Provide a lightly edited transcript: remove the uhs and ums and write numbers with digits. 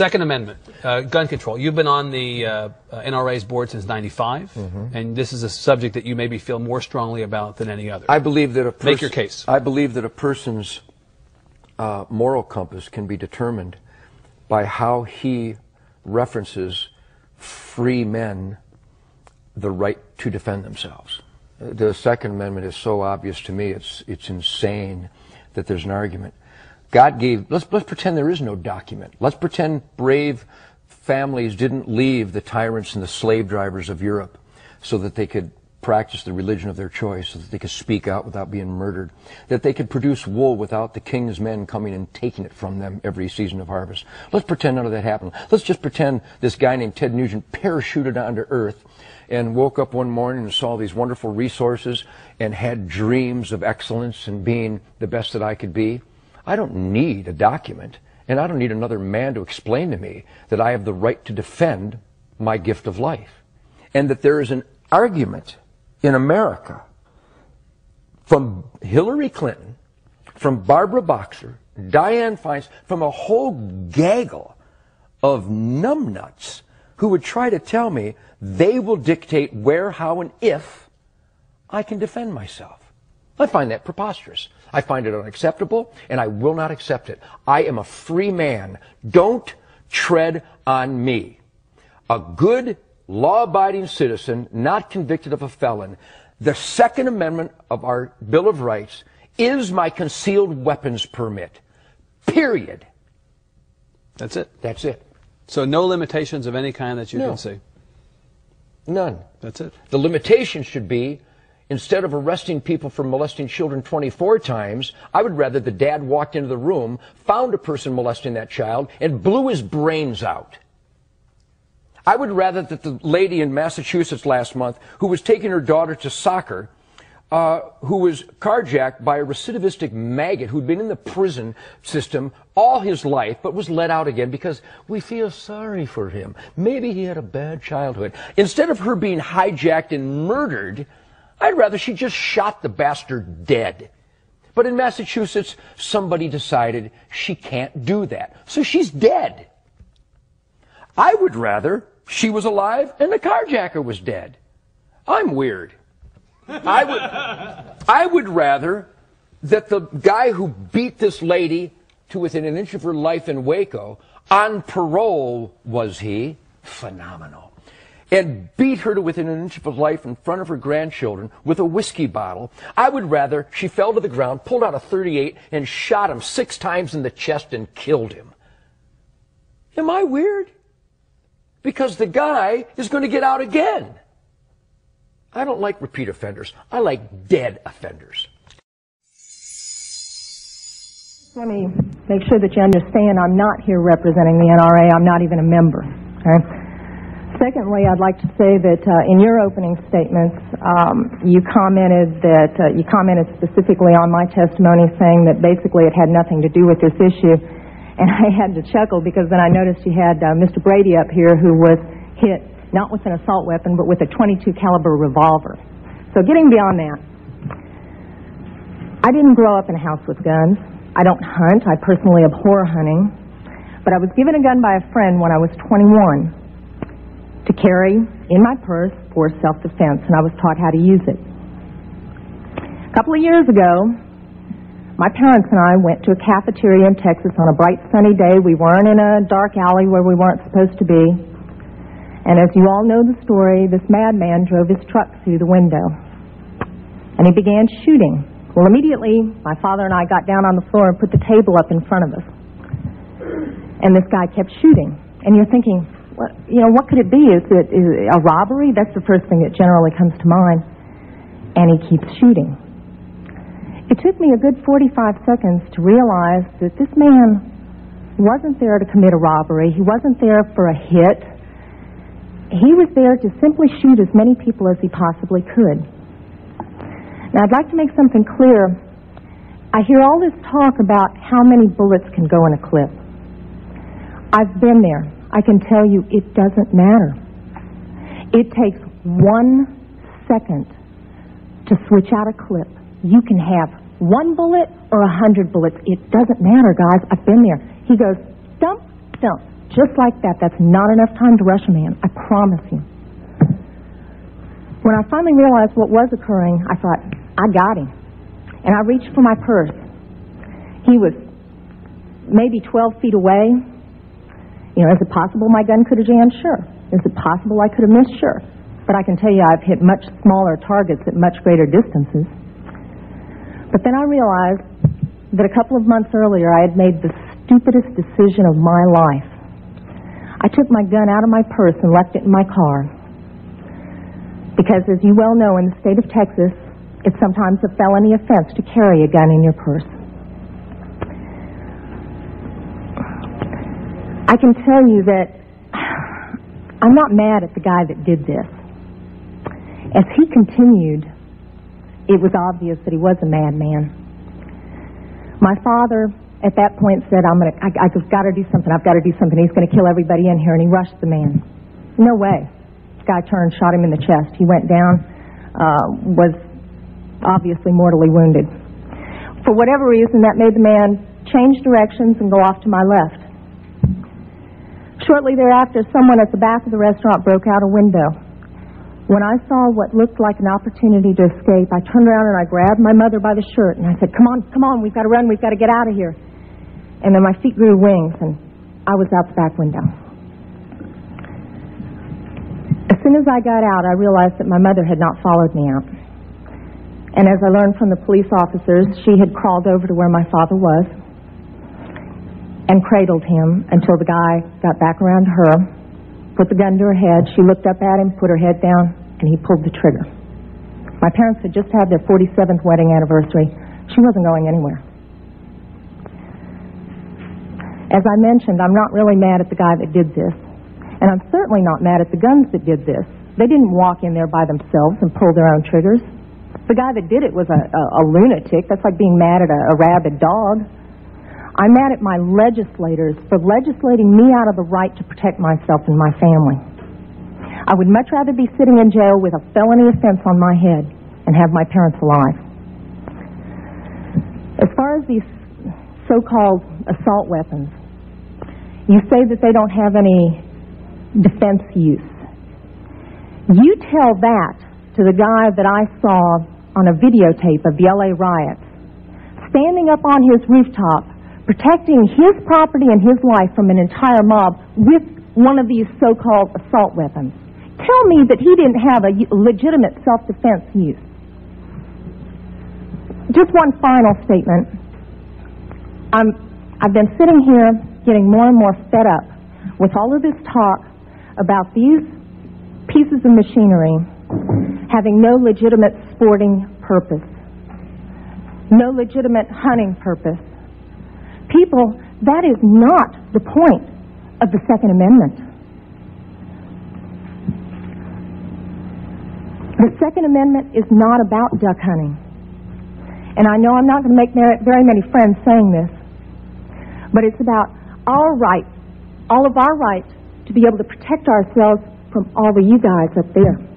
Second Amendment, gun control. You've been on the NRA's board since '95, and this is a subject that you maybe feel more strongly about than any other. I believe that make your case. I believe that a person's moral compass can be determined by how he references free men the right to defend themselves. The Second Amendment is so obvious to me, it's insane that there's an argument. God gave, let's pretend there is no document. Let's pretend brave families didn't leave the tyrants and the slave drivers of Europe so that they could practice the religion of their choice, so that they could speak out without being murdered, that they could produce wool without the king's men coming and taking it from them every season of harvest. Let's pretend none of that happened. Let's just pretend this guy named Ted Nugent parachuted onto Earth and woke up one morning and saw these wonderful resources and had dreams of excellence and being the best that I could be. I don't need a document, and I don't need another man to explain to me that I have the right to defend my gift of life. And that there is an argument in America from Hillary Clinton, from Barbara Boxer, Dianne Feinstein, from a whole gaggle of numbnuts who would try to tell me they will dictate where, how, and if I can defend myself. I find that preposterous. I find it unacceptable, and I will not accept it. I am a free man. Don't tread on me. A good, law-abiding citizen, not convicted of a felon. The Second Amendment of our Bill of Rights is my concealed weapons permit. Period. That's it. That's it. So no limitations of any kind that you can see? None. That's it. The limitation should be, instead of arresting people for molesting children 24 times, I would rather the dad walked into the room, found a person molesting that child, and blew his brains out. I would rather that the lady in Massachusetts last month who was taking her daughter to soccer, who was carjacked by a recidivistic maggot who'd been in the prison system all his life but was let out again because we feel sorry for him. Maybe he had a bad childhood. Instead of her being hijacked and murdered, I'd rather she just shot the bastard dead. But in Massachusetts, somebody decided she can't do that. So she's dead. I would rather she was alive and the carjacker was dead. I'm weird. I would rather that the guy who beat this lady to within an inch of her life in Waco, on parole was he, phenomenal, and beat her to within an inch of her life in front of her grandchildren with a whiskey bottle. I would rather she fell to the ground, pulled out a .38, and shot him 6 times in the chest and killed him. Am I weird? Because the guy is going to get out again. I don't like repeat offenders. I like dead offenders. Let me make sure that you understand I'm not here representing the NRA. I'm not even a member. Okay? Secondly, I'd like to say that in your opening statements, you commented specifically on my testimony, saying that basically it had nothing to do with this issue. And I had to chuckle because then I noticed you had Mr. Brady up here who was hit not with an assault weapon but with a .22 caliber revolver. So getting beyond that, I didn't grow up in a house with guns. I don't hunt. I personally abhor hunting. But I was given a gun by a friend when I was 21 to carry in my purse for self-defense, and I was taught how to use it. A couple of years ago, my parents and I went to a cafeteria in Texas on a bright sunny day. We weren't in a dark alley where we weren't supposed to be. And as you all know the story, this madman drove his truck through the window. And he began shooting. Well, immediately, my father and I got down on the floor and put the table up in front of us. And this guy kept shooting. And you're thinking, what could it be? Is it a robbery? That's the first thing that generally comes to mind. And he keeps shooting. It took me a good 45 seconds to realize that this man wasn't there to commit a robbery. He wasn't there for a hit. He was there to simply shoot as many people as he possibly could. Now, I'd like to make something clear. I hear all this talk about how many bullets can go in a clip. I've been there. I can tell you it doesn't matter. It takes 1 second to switch out a clip. You can have 1 bullet or 100 bullets. It doesn't matter, guys. I've been there. He goes, dump, dump, just like that. That's not enough time to rush a man, I promise you. When I finally realized what was occurring, I thought, I got him. And I reached for my purse. He was maybe 12 feet away. You know, is it possible my gun could have jammed? Sure. Is it possible I could have missed? Sure. But I can tell you I've hit much smaller targets at much greater distances. But then I realized that a couple of months earlier I had made the stupidest decision of my life. I took my gun out of my purse and left it in my car. Because as you well know, in the state of Texas, it's sometimes a felony offense to carry a gun in your purse. I can tell you that I'm not mad at the guy that did this. As he continued, it was obvious that he was a madman. My father, at that point, said, I've got to do something. I've got to do something. He's going to kill everybody in here, and he rushed the man. No way. This guy turned, shot him in the chest. He went down, was obviously mortally wounded. For whatever reason, that made the man change directions and go off to my left. Shortly thereafter, someone at the back of the restaurant broke out a window. When I saw what looked like an opportunity to escape, I turned around and I grabbed my mother by the shirt and I said, come on, we've got to run, we've got to get out of here. And then my feet grew wings and I was out the back window. As soon as I got out, I realized that my mother had not followed me out. And as I learned from the police officers, she had crawled over to where my father was and cradled him until the guy got back around to her, put the gun to her head. She looked up at him, put her head down, and he pulled the trigger. My parents had just had their 47th wedding anniversary. She wasn't going anywhere. As I mentioned, I'm not really mad at the guy that did this, and I'm certainly not mad at the guns that did this. They didn't walk in there by themselves and pull their own triggers. The guy that did it was a lunatic. That's like being mad at a rabid dog. I'm mad at my legislators for legislating me out of the right to protect myself and my family. I would much rather be sitting in jail with a felony offense on my head and have my parents alive. As far as these so-called assault weapons, you say that they don't have any defense use. You tell that to the guy that I saw on a videotape of the LA riots, standing up on his rooftop, protecting his property and his life from an entire mob with one of these so-called assault weapons. Tell me that he didn't have a legitimate self-defense use. Just one final statement. I've been sitting here getting more and more fed up with all of this talk about these pieces of machinery having no legitimate sporting purpose, no legitimate hunting purpose. People, that is not the point of the Second Amendment. The Second Amendment is not about duck hunting. And I know I'm not going to make very many friends saying this, but it's about our right, all of our right to be able to protect ourselves from all of you guys up there.